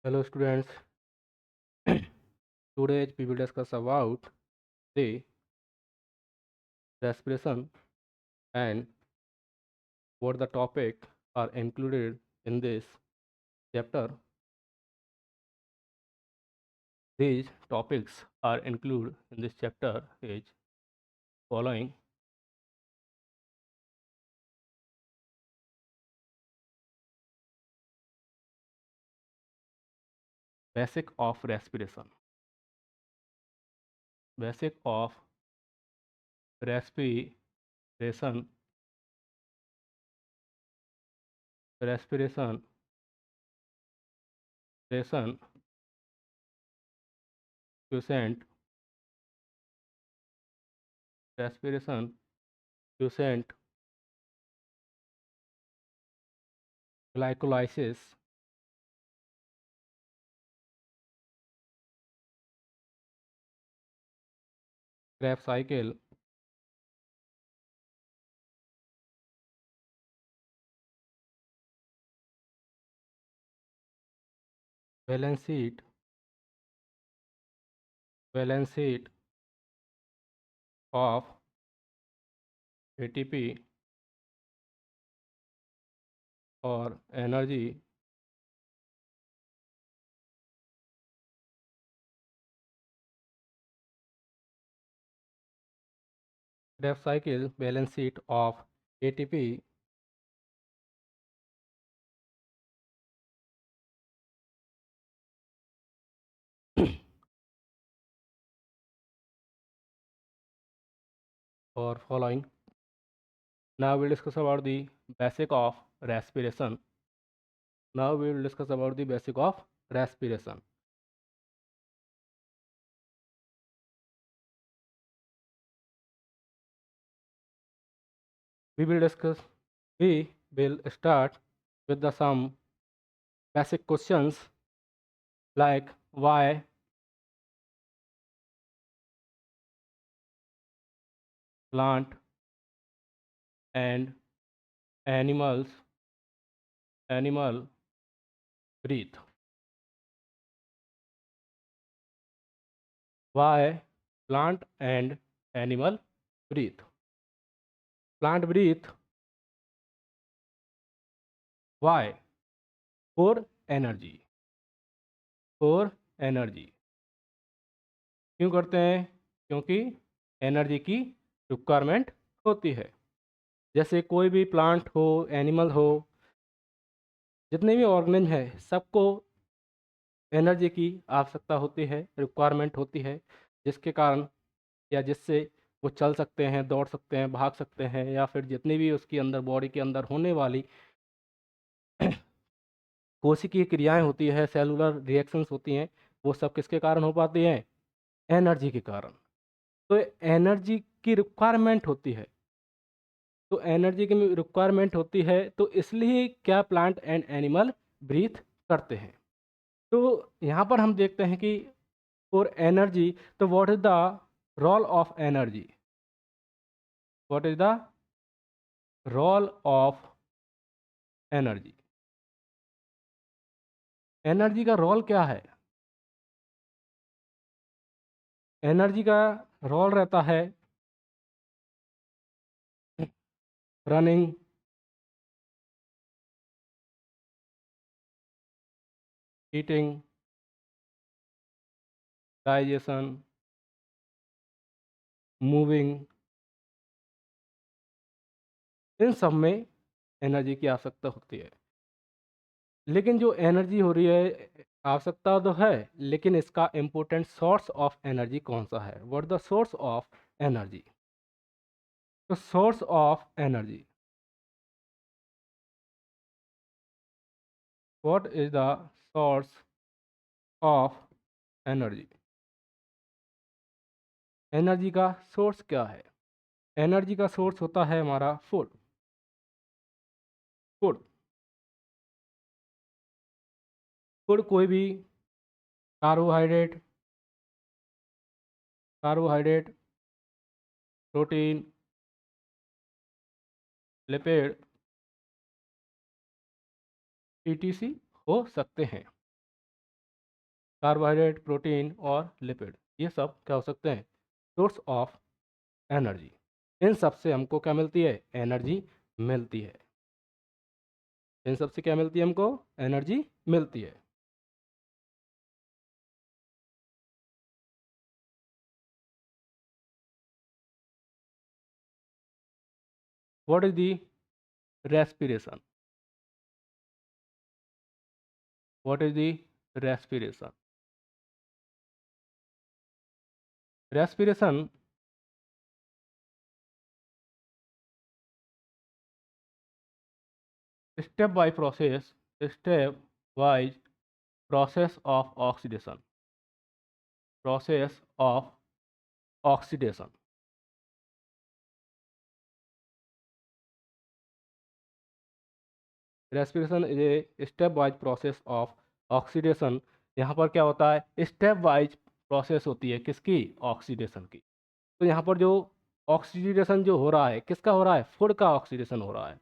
Hello students, today we will discuss about the respiration and what the topic are included in this chapter. These topics are included in this chapter is following: basic of respiration, basic of respiration, respiration, respiration, quiescent, respiration, quiescent, glycolysis, Krebs cycle, balance sheet, balance sheet of ATP or energy, Krebs cycle balance sheet of ATP or following. Now we'll discuss about the basic of respiration. Now we will discuss about the basic of respiration. We will discuss. We will start with the some basic questions like why plant and animal breathe. Why plant and animal breathe. Plant breathe. Why? For energy. For energy. क्यों करते हैं? क्योंकि energy की requirement होती है। जैसे कोई भी प्लांट हो, एनिमल हो, जितने भी ऑर्गेनिज्म है, सबको एनर्जी की आवश्यकता होती है, रिक्वायरमेंट होती है, जिसके कारण या जिससे वो चल सकते हैं, दौड़ सकते हैं, भाग सकते हैं, या फिर जितनी भी उसके अंदर बॉडी के अंदर होने वाली कोशिकीय क्रियाएं होती है, सेलुलर रिएक्शंस होती हैं, वो सब किसके कारण हो पाती हैं? एनर्जी के कारण। तो एनर्जी की रिक्वायरमेंट होती है, तो एनर्जी की रिक्वायरमेंट होती है, तो इसलिए क्या प्लांट एंड एनिमल ब्रीथ करते हैं। तो यहाँ पर हम देखते हैं कि फॉर एनर्जी, तो what is the role of energy? What is the role of energy? Energy का रोल क्या है? एनर्जी का रोल रहता है रनिंग, हीटिंग, डाइजेशन, मूविंग, इन सब में एनर्जी की आवश्यकता होती है। लेकिन जो एनर्जी हो रही है, आवश्यकता तो है, लेकिन इसका इम्पोर्टेंट सोर्स ऑफ एनर्जी कौन सा है? What the source of energy? तो source of energy, what is the source of energy? Energy का सोर्स क्या है? एनर्जी का सोर्स होता है हमारा फूड। फूड, फूड कोई भी carbohydrate, carbohydrate, protein, lipid, etc हो सकते हैं। कार्बोहाइड्रेट, प्रोटीन और लिपिड, ये सब क्या हो सकते हैं? Source of energy. इन सब से हमको क्या मिलती है? एनर्जी मिलती है। इन सब से क्या मिलती है? हमको एनर्जी मिलती है। What is the respiration? What is the respiration? Respiration step by process, step wise process of oxidation, process of oxidation। Respiration is a step wise process of oxidation. यहाँ पर क्या होता है? स्टेप वाइज प्रोसेस होती है किसकी? Oxidation की। तो यहाँ पर जो ऑक्सीडेशन जो हो रहा है, किसका हो रहा है? फूड का ऑक्सीडेशन हो रहा है।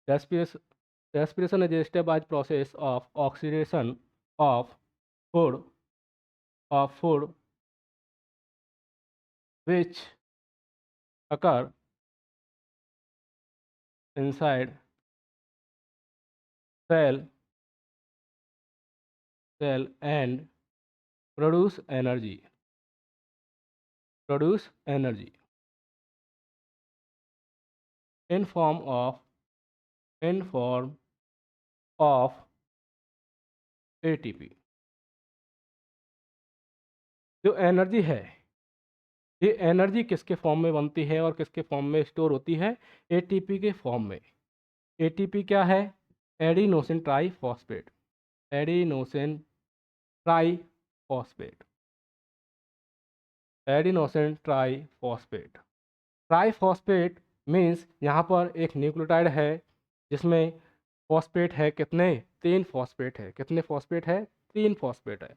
Respiration respiration is a step wise process of oxidation of food of food which occur inside cell and produce energy in form of ATP। जो एनर्जी है, ये एनर्जी किसके फॉर्म में बनती है और किसके फॉर्म में स्टोर होती है? एटीपी के फॉर्म में। एटीपी क्या है? Adenosine triphosphate. Adenosine triphosphate. Adenosine triphosphate. Triphosphate means यहाँ पर एक न्यूक्लियोटाइड है जिसमें फॉस्फेट है कितने? 3 फॉस्फेट है। कितने फॉस्फेट है? 3 फॉस्फेट है।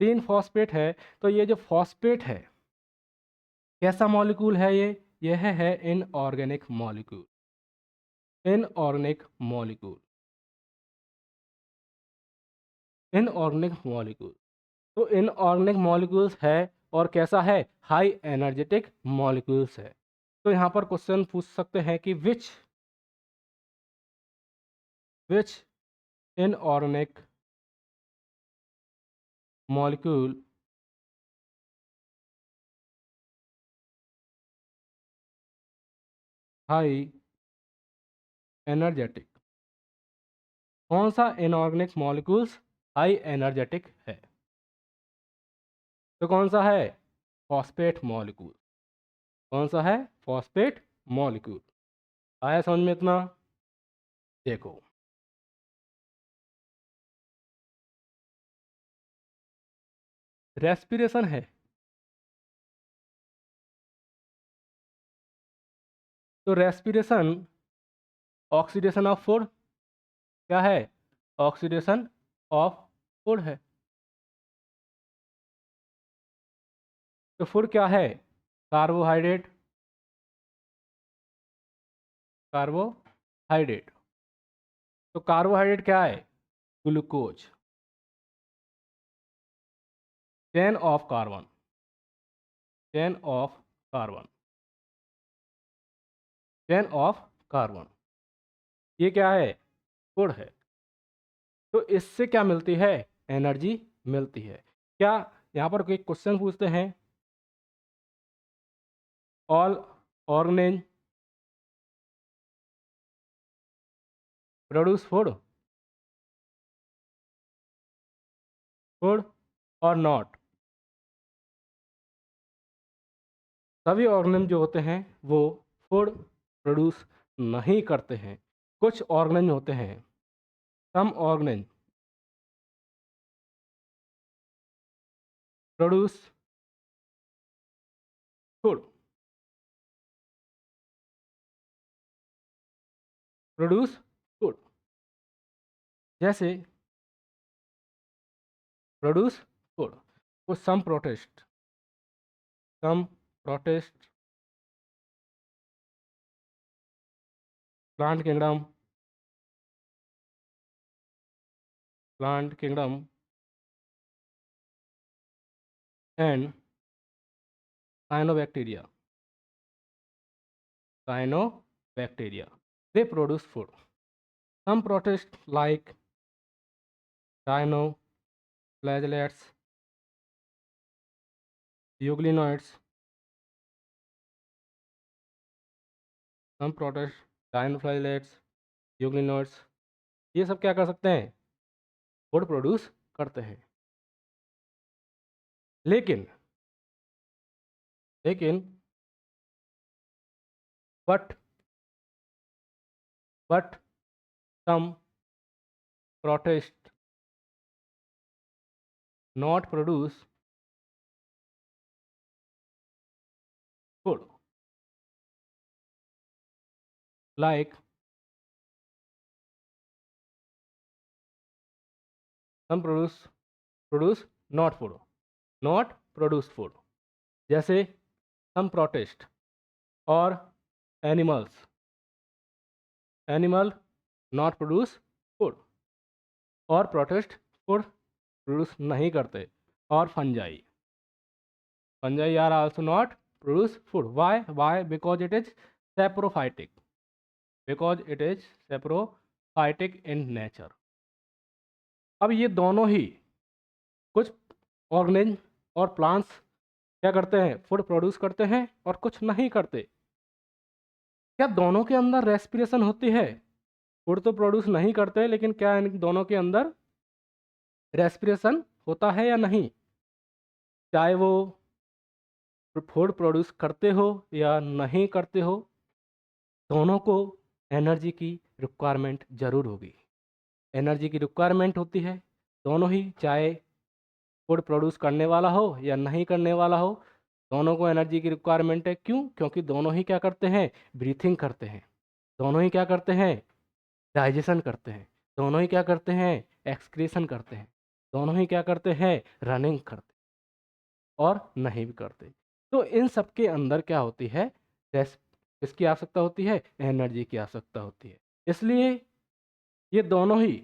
3 फॉस्फेट है। तो ये जो फॉस्फेट है, कैसा मॉलिक्यूल है ये? यह है inorganic molecule. Inorganic molecule. Inorganic molecule. तो इनऑर्गेनिक मॉलिक्यूल्स है और कैसा है? हाई एनर्जेटिक मॉलिक्यूल्स है। तो यहाँ पर क्वेश्चन पूछ सकते हैं कि विच इनऑर्गेनिक मॉलिक्यूल हाई एनर्जेटिक। कौन सा इनऑर्गेनिक मॉलिक्यूल्स हाई एनर्जेटिक है? तो कौन सा है? Phosphate molecule. कौन सा है? Phosphate molecule. आया समझ में इतना? देखो, रेस्पिरेशन है तो रेस्पिरेशन ऑक्सीडेशन ऑफ फूड क्या है? ऑक्सीडेशन ऑफ फूड है। तो फूड क्या है? कार्बोहाइड्रेट। कार्बोहाइड्रेट। तो कार्बोहाइड्रेट क्या है? Glucose. Chain of carbon. Chain of carbon. Chain of carbon. ये क्या है? फूड है। तो इससे क्या मिलती है? एनर्जी मिलती है। क्या यहाँ पर कोई क्वेश्चन पूछते हैं? ऑल ऑर्गेनिज प्रोड्यूस फूड और नॉट? सभी ऑर्गेनिज्म जो होते हैं वो फूड प्रोड्यूस नहीं करते हैं। कुछ ऑर्गेनिज्म होते हैं, some organism produce food. Produce food जैसे प्रोड्यूस फूड। कुछ some protist plant kingdom plant kingdom and cyanobacteria. Cyanobacteria. They produce food. Some protists like dinoflagellates, euglenoids. Some protists, dinoflagellates, euglenoids. ये सब क्या कर सकते हैं? फूड प्रोड्यूस करते हैं। लेकिन लेकिन but but some protist not produce food like some produce not produce food, जैसे some protist और animal not produce food और protist food produce नहीं करते, और fungi are also not produce food. Why? Because it is saprophytic. In nature. अब ये दोनों ही कुछ ऑर्गेनिज्म और प्लांट्स क्या करते हैं? फूड प्रोड्यूस करते हैं और कुछ नहीं करते। क्या दोनों के अंदर रेस्पिरेशन होती है? फूड तो प्रोड्यूस नहीं करते, लेकिन क्या इन दोनों के अंदर रेस्पिरेशन होता है या नहीं? चाहे वो फूड प्रोड्यूस करते हो या नहीं करते हो, दोनों को एनर्जी की रिक्वायरमेंट ज़रूर होगी। एनर्जी की रिक्वायरमेंट होती है दोनों ही, चाहे फूड प्रोड्यूस करने वाला हो या नहीं करने वाला हो, दोनों को एनर्जी की रिक्वायरमेंट है। क्यों? क्योंकि दोनों ही क्या करते हैं? ब्रीथिंग करते हैं। दोनों ही क्या करते हैं? डाइजेशन करते हैं। दोनों ही क्या करते हैं? एक्सक्रीशन करते हैं। दोनों ही क्या करते हैं? रनिंग करते और नहीं भी करते। तो इन सब के अंदर क्या होती है? किसकी आवश्यकता होती है? एनर्जी की आवश्यकता होती है। इसलिए ये दोनों ही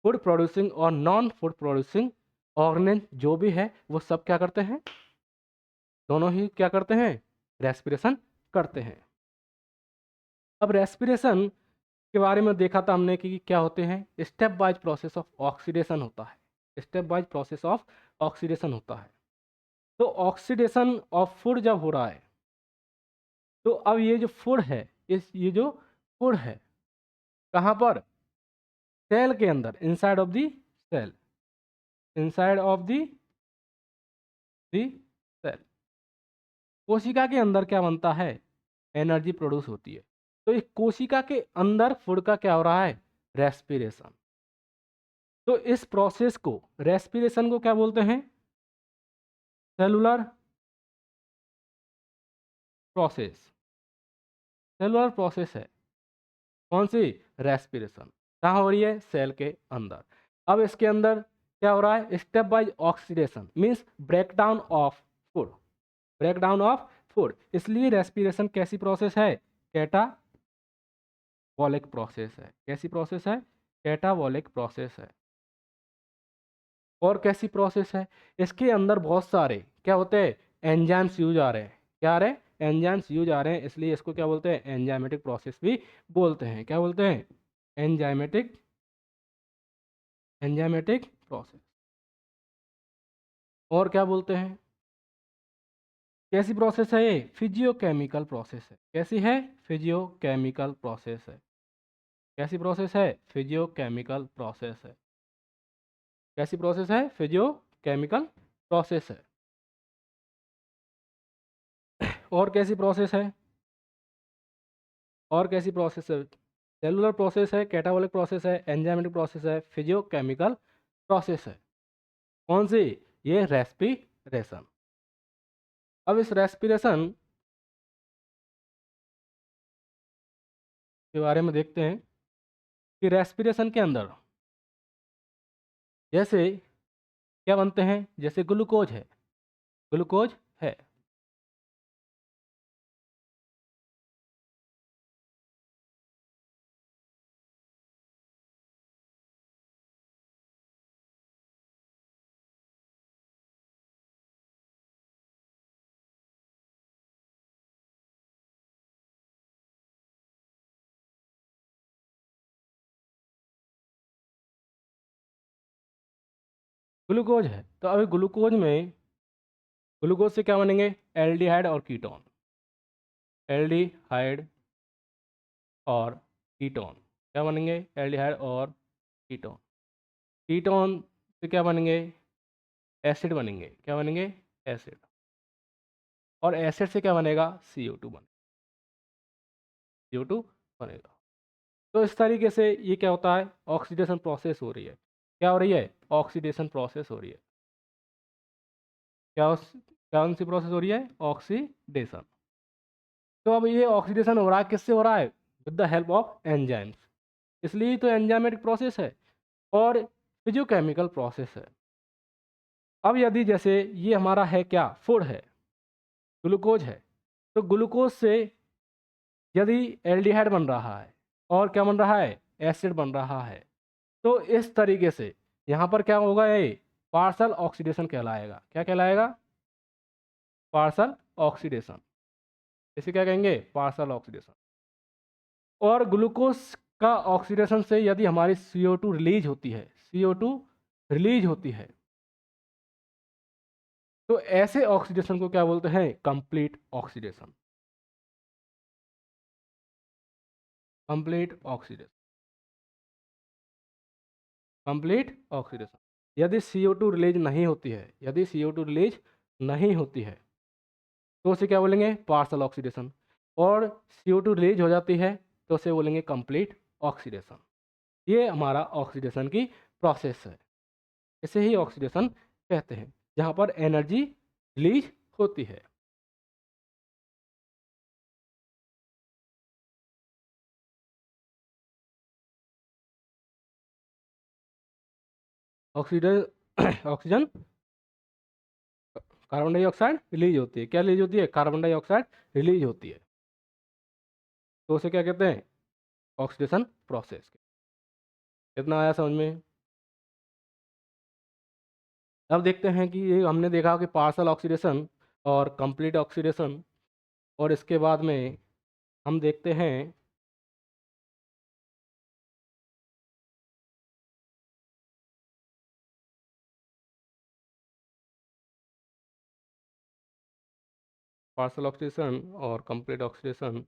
फूड प्रोड्यूसिंग और नॉन फूड प्रोड्यूसिंग ऑर्गेनिज्म जो भी है, वो सब क्या करते हैं? दोनों ही क्या करते हैं? रेस्पिरेशन करते हैं। अब रेस्पिरेशन के बारे में देखा था हमने कि क्या होते हैं? Step wise process of oxidation होता है। Step wise process of oxidation होता है। तो ऑक्सीडेशन ऑफ फूड जब हो रहा है, तो अब ये जो फूड है, ये जो फूड है, कहाँ पर? सेल के अंदर, inside of the cell, inside of the cell. कोशिका के अंदर क्या बनता है? एनर्जी प्रोड्यूस होती है। तो इस कोशिका के अंदर फूड का क्या हो रहा है? रेस्पिरेशन। तो इस प्रोसेस को, रेस्पिरेशन को क्या बोलते हैं? Cellular process. सेलुलर प्रोसेस है कौन सी? रेस्पिरेशन। कहाँ हो रही है? सेल के अंदर। अब इसके अंदर क्या हो रहा है? Stepwise oxidation means breakdown of food. Breakdown of food. इसलिए रेस्पिरेशन कैसी प्रोसेस है? कैटाबॉलिक प्रोसेस है। कैसी प्रोसेस है? कैटाबॉलिक प्रोसेस है। और कैसी प्रोसेस है? इसके अंदर बहुत सारे क्या होते हैं? एंजाइम्स यूज आ रहे हैं। क्या आ रहे हैं? एंजाइम्स यूज आ रहे हैं। इसलिए इसको क्या बोलते हैं? एंजाइमेटिक प्रोसेस भी बोलते हैं। क्या बोलते हैं? Enzymatic process. और क्या बोलते हैं? कैसी प्रोसेस है ये? फिजियोकेमिकल प्रोसेस है। कैसी है? फिजियोकेमिकल प्रोसेस है। कैसी प्रोसेस है? फिजियोकेमिकल प्रोसेस है। कैसी प्रोसेस है? फिजियोकेमिकल प्रोसेस है। और कैसी प्रोसेस है? और कैसी प्रोसेस है? सेलुलर प्रोसेस है, कैटाबॉलिक प्रोसेस है, एंजाइमेटिक प्रोसेस है, फिजियोकेमिकल प्रोसेस है। कौन सी? ये रेस्पिरेशन। अब इस रेस्पिरेशन के बारे में देखते हैं कि रेस्पिरेशन के अंदर जैसे क्या बनते हैं? जैसे ग्लूकोज है, ग्लूकोज है। ग्लूकोज है, तो अभी ग्लूकोज में ग्लूकोज से क्या बनेंगे? एल्डिहाइड और कीटोन। एल्डिहाइड और कीटोन क्या बनेंगे? एल्डिहाइड और कीटोन। कीटोन से क्या बनेंगे? एसिड बनेंगे। क्या बनेंगे? एसिड। और एसिड से क्या बनेगा? CO2 बनेगा। CO2 बनेगा। तो इस तरीके से ये क्या होता है? ऑक्सीडेशन प्रोसेस हो रही है। क्या हो रही है? ऑक्सीडेशन प्रोसेस हो रही है। कौन सी प्रोसेस हो रही है? ऑक्सीडेशन। तो अब ये ऑक्सीडेशन हो रहा है, किससे हो रहा है? With the help of enzymes. इसलिए तो एंजाइमेटिक प्रोसेस है और फिजियोकेमिकल प्रोसेस है। अब यदि जैसे ये हमारा है क्या? फूड है, ग्लूकोज है। तो ग्लूकोज से यदि एल्डिहाइड बन रहा है और क्या बन रहा है? एसिड बन रहा है। तो इस तरीके से यहाँ पर क्या होगा? ये पार्शल ऑक्सीडेशन कहलाएगा। क्या कहलाएगा? Partial oxidation. इसे क्या कहेंगे? Partial oxidation. और ग्लूकोज का ऑक्सीडेशन से यदि हमारी CO2 रिलीज होती है, CO2 रिलीज होती है, तो ऐसे ऑक्सीडेशन को क्या बोलते हैं? Complete oxidation. Complete oxidation. Complete oxidation. यदि CO2 रिलीज नहीं होती है, यदि CO2 रिलीज नहीं होती है, तो उसे क्या बोलेंगे? Partial oxidation. और CO2 रिलीज हो जाती है तो उसे बोलेंगे कंप्लीट ऑक्सीडेशन। ये हमारा ऑक्सीडेशन की प्रोसेस है। इसे ही ऑक्सीडेशन कहते हैं, जहाँ पर एनर्जी रिलीज होती है। Oxygen oxygen carbon dioxide release होती है। क्या रिलीज होती है? कार्बन डाइऑक्साइड रिलीज होती है। तो उसे क्या कहते हैं? Oxidation process. कितना आया समझ में? अब देखते हैं कि ये हमने देखा कि पार्शल ऑक्सीडेशन और कंप्लीट ऑक्सीडेशन, और इसके बाद में हम देखते हैं पार्शल ऑक्सीडेशन और कंप्लीट ऑक्सीडेशन।